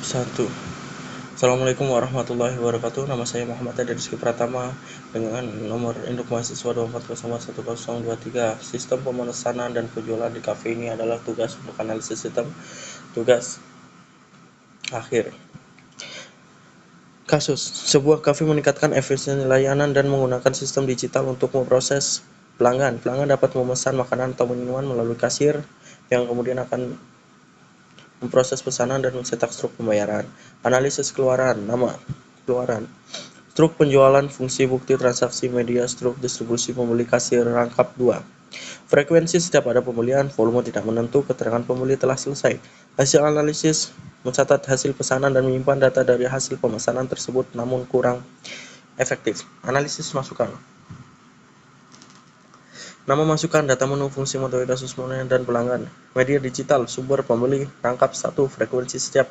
1. Assalamualaikum warahmatullahi wabarakatuh. Nama saya Muhammad Adi Rizky Pratama dengan nomor induk mahasiswa 2401023. Sistem pemesanan dan penjualan di kafe ini adalah tugas untuk analisis sistem. Tugas akhir. Kasus: sebuah kafe meningkatkan efisiensi layanan dan menggunakan sistem digital untuk memproses pelanggan. Pelanggan dapat memesan makanan atau minuman melalui kasir yang kemudian akan memproses pesanan dan mencetak struk pembayaran. Analisis keluaran. Nama keluaran: struk penjualan, fungsi bukti transaksi, media, struk distribusi pembeli, kasir, rangkap 2. Frekuensi setiap ada pembelian, volume tidak menentu, keterangan pembeli telah selesai. Hasil analisis: mencatat hasil pesanan dan menyimpan data dari hasil pemesanan tersebut namun kurang efektif. Analisis masukan. Nama masukan, data menu, fungsi modalitas pembelian dan pelanggan. Media digital, sumber pembeli, rangkap 1. Frekuensi setiap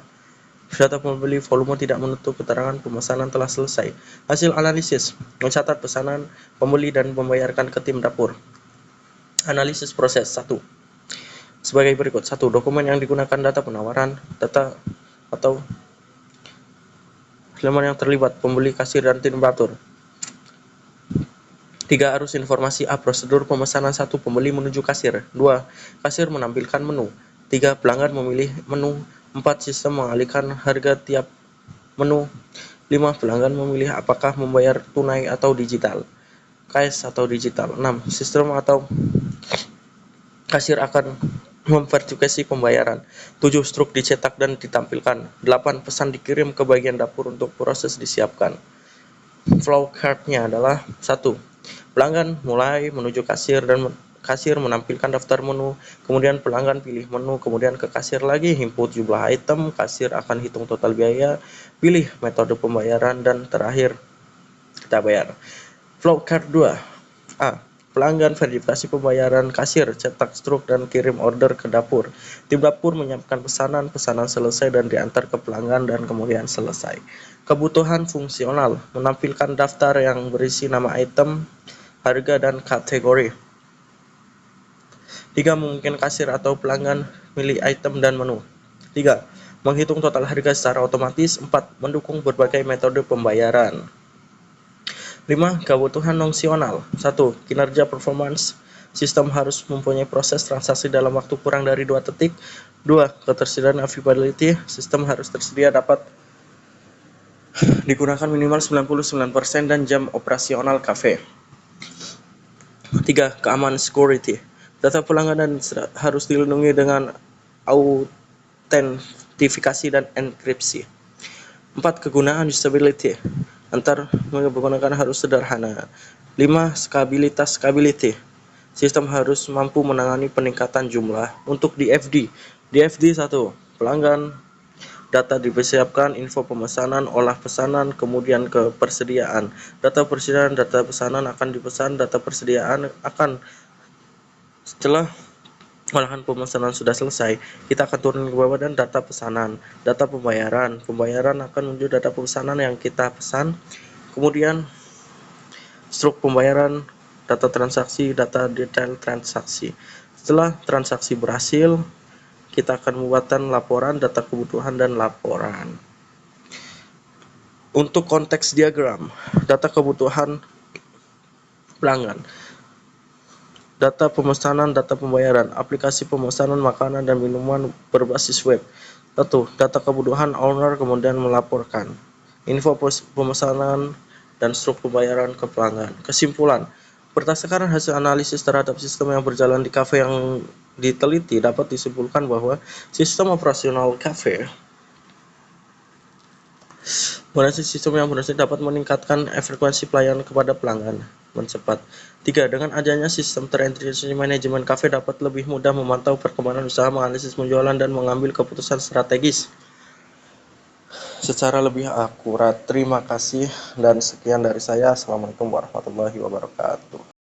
data pembeli, volume tidak menentu, keterangan pemesanan telah selesai. Hasil analisis: mencatat pesanan pembeli dan membayarkan ke tim dapur. Analisis proses 1. Sebagai berikut. 1. Dokumen yang digunakan, data penawaran, data atau elemen yang terlibat, pembeli, kasir, dan tim dapur. 3. Arus informasi A. Prosedur pemesanan 1. Pembeli menuju kasir. 2. Kasir menampilkan menu. 3. Pelanggan memilih menu. 4. Sistem mengalihkan harga tiap menu. 5. Pelanggan memilih apakah membayar tunai atau digital, cash atau digital. 6. Sistem atau kasir akan memverifikasi pembayaran. 7. Struk dicetak dan ditampilkan. 8. Pesan dikirim ke bagian dapur untuk proses disiapkan. Flow chart-nya adalah 1. Pelanggan mulai menuju kasir dan kasir menampilkan daftar menu, kemudian pelanggan pilih menu, kemudian ke kasir lagi, input jumlah item, kasir akan hitung total biaya, pilih metode pembayaran, dan terakhir kita bayar. Flow chart 2. A. Pelanggan verifikasi pembayaran, kasir cetak struk dan kirim order ke dapur. Tim dapur menyiapkan pesanan, pesanan selesai dan diantar ke pelanggan dan kemudian selesai. Kebutuhan fungsional: menampilkan daftar yang berisi nama item, harga, dan kategori. 3. Memungkinkan kasir atau pelanggan milih item dan menu. 3. Menghitung total harga secara otomatis. 4. Mendukung berbagai metode pembayaran. 5. Kebutuhan fungsional. 1. Kinerja performance. Sistem harus mempunyai proses transaksi dalam waktu kurang dari 2 detik. 2. Ketersediaan availability. Sistem harus tersedia dapat digunakan minimal 99% dan jam operasional kafe. 3. Keamanan security. Data pelanggan harus dilindungi dengan autentifikasi dan enkripsi. 4. Kegunaan usability. Antar menggunakan harus sederhana. 5. Scalability. Sistem harus mampu menangani peningkatan jumlah. Untuk DFD. DFD 1. Pelanggan, data dipersiapkan, info pemesanan, olah pesanan, kemudian ke persediaan. Data persediaan, data pesanan akan dipesan, data persediaan akan setelah olahan pemesanan sudah selesai, kita akan turun ke bawah dan data pesanan, data pembayaran. Pembayaran akan menuju data pesanan yang kita pesan. Kemudian struk pembayaran, data transaksi, data detail transaksi. Setelah transaksi berhasil, kita akan membuatkan laporan, data kebutuhan, dan laporan. Untuk konteks diagram, data kebutuhan pelanggan, data pemesanan, data pembayaran, aplikasi pemesanan makanan dan minuman berbasis web. 1. Data kebutuhan owner kemudian melaporkan info pemesanan dan struk pembayaran ke pelanggan. Kesimpulan: berdasarkan hasil analisis terhadap sistem yang berjalan di kafe yang diteliti, dapat disimpulkan bahwa sistem operasional kafe sistem yang berhasil dapat meningkatkan frekuensi pelayanan kepada pelanggan cepat. 3. Dengan adanya sistem terintegrasi, manajemen kafe dapat lebih mudah memantau perkembangan usaha, menganalisis penjualan, dan mengambil keputusan strategis secara lebih akurat. Terima kasih dan sekian dari saya. Assalamualaikum warahmatullahi wabarakatuh.